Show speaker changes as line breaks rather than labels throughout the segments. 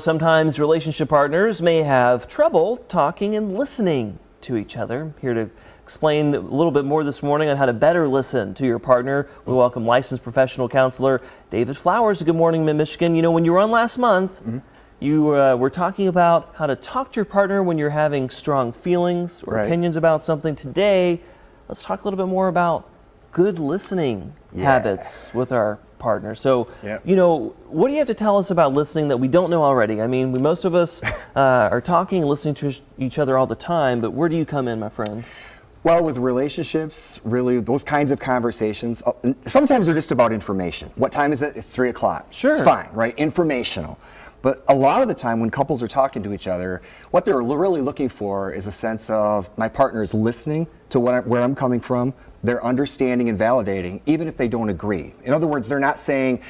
Sometimes relationship partners may have trouble talking and listening to each other. Here to explain a little bit more this morning on how to better listen to your partner, we welcome licensed professional counselor David Flowers. Good morning, Michigan. You know, when you were on last month, you were talking about how to talk to your partner when you're having strong feelings or opinions about something. Today, let's talk a little bit more about good listening habits with our partner. So, you know, what do you have to tell us about listening that we don't know already? I mean, most of us are talking and listening to each other all the time, but where do you come in, my friend?
Well, with relationships, really, those kinds of conversations, sometimes they're just about information. What time is it? It's 3 o'clock. Sure. It's fine, right? Informational. But a lot of the time when couples are talking to each other, what they're really looking for is a sense of my partner is listening to where I'm coming from. They're understanding and validating, even if they don't agree. In other words, they're not saying,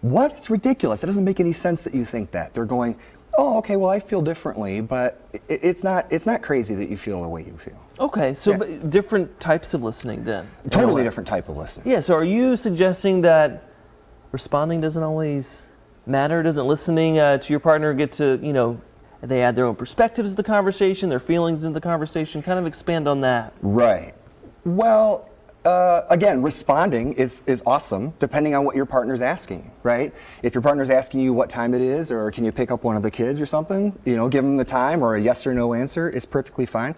what? It's ridiculous. It doesn't make any sense that you think that. They're going, oh, okay, well, I feel differently, but it's not crazy that you feel the way you feel.
Okay, so different types of listening then?
Totally different type of listening.
Yeah, so are you suggesting that responding doesn't always matter? Doesn't listening to your partner get to, you know, they add their own perspectives to the conversation, their feelings into the conversation? Kind of expand on that. Right.
Well, again, responding is awesome depending on what your partner's asking, right? If your partner's asking you what time it is or can you pick up one of the kids or something, you know, give them the time or a yes or no answer is perfectly fine.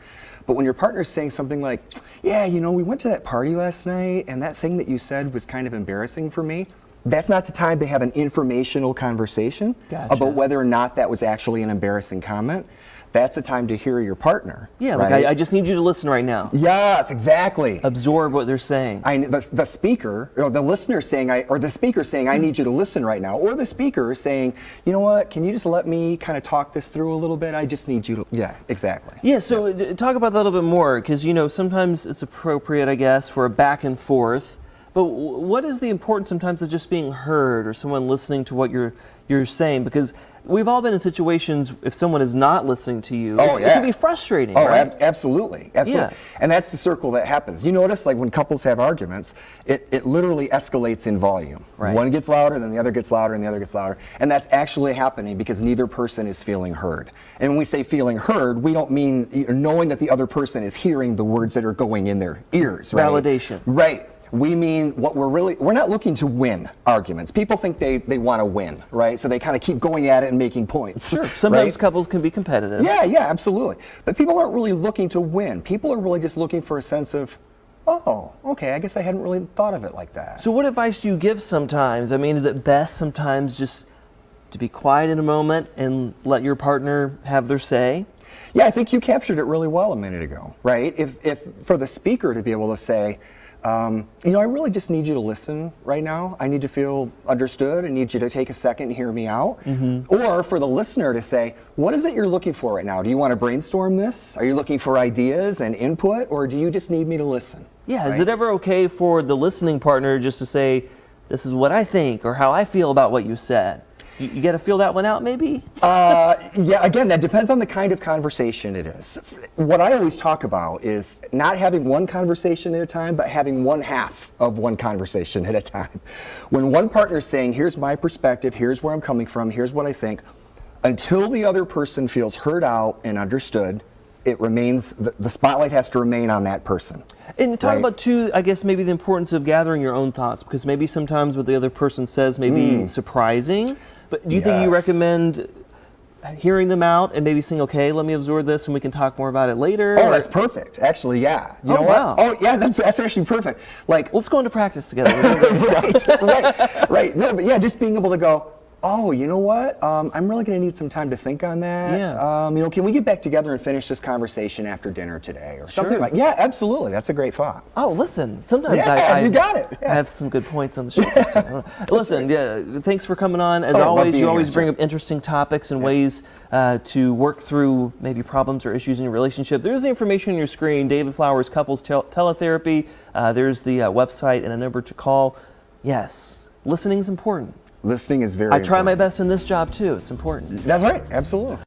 But when your partner's saying something like, yeah, you know, we went to that party last night and that thing that you said was kind of embarrassing for me, that's not the time to have an informational conversation about whether or not that was actually an embarrassing comment. That's the time to hear your partner. Yeah,
right? Like I just need you to listen right now.
Yes, exactly.
Absorb what they're saying.
The speaker, or the listener saying, or the speaker saying, I need you to listen right now. Or the speaker saying, you know what, can you just let me kind of talk this through a little bit? I just need you to, yeah, exactly.
Yeah, so talk about that a little bit more, because, you know, sometimes it's appropriate, I guess, for a back and forth. But what is the importance sometimes of just being heard or someone listening to what you're saying? Because we've all been in situations if someone is not listening to you, it can be frustrating.
Oh,
right?
Absolutely. Yeah. And that's the circle that happens. You notice, like when couples have arguments, it literally escalates in volume. Right. One gets louder, then the other gets louder, and the other gets louder. And that's actually happening because neither person is feeling heard. And when we say feeling heard, we don't mean knowing that the other person is hearing the words that are going in their ears. Right?
Validation.
Right. We mean what we're not looking to win arguments. People think they want to win, right? So they kind of keep going at it and making points.
Sure. Sometimes couples can be competitive.
Yeah, absolutely. But people aren't really looking to win. People are really just looking for a sense of, oh, okay, I guess I hadn't really thought of it like that.
So what advice do you give sometimes? I mean, is it best sometimes just to be quiet in a moment and let your partner have their say?
Yeah, I think you captured it really well a minute ago, right? If for the speaker to be able to say, you know, I really just need you to listen right now. I need to feel understood. I need you to take a second and hear me out. Or for the listener to say, what is it you're looking for right now? Do you want to brainstorm this? Are you looking for ideas and input? Or do you just need me to listen?
Yeah, is it ever okay for the listening partner just to say, this is what I think or how I feel about what you said? You got to feel that one out, maybe?
Yeah, again, that depends on the kind of conversation it is. What I always talk about is not having one conversation at a time, but having one half of one conversation at a time. When one partner is saying, here's my perspective, here's where I'm coming from, here's what I think, until the other person feels heard out and understood, it remains, the spotlight has to remain on that person.
And talk about, too, I guess, maybe the importance of gathering your own thoughts, because maybe sometimes what the other person says may be surprising. But do you think you recommend hearing them out and maybe saying, okay, let me absorb this and we can talk more about it later?
Oh, that's perfect. Actually, yeah. You know what? Oh, yeah, that's actually perfect. Like,
let's go into practice together.
right. No, but yeah, just being able to go, oh, you know what? I'm really going to need some time to think on that. Yeah. You know, can we get back together and finish this conversation after dinner today or something like? Yeah, absolutely. That's a great thought.
Oh, listen. Sometimes
you got it.
I have some good points on the show. So, listen, thanks for coming on. As always, you always bring up interesting topics and ways to work through maybe problems or issues in your relationship. There's the information on your screen. David Flowers Couples Teletherapy. There's the website and a number to call. Yes, listening is important.
Listening is very important.
I try my best in this job, too. It's important.
That's right. Absolutely.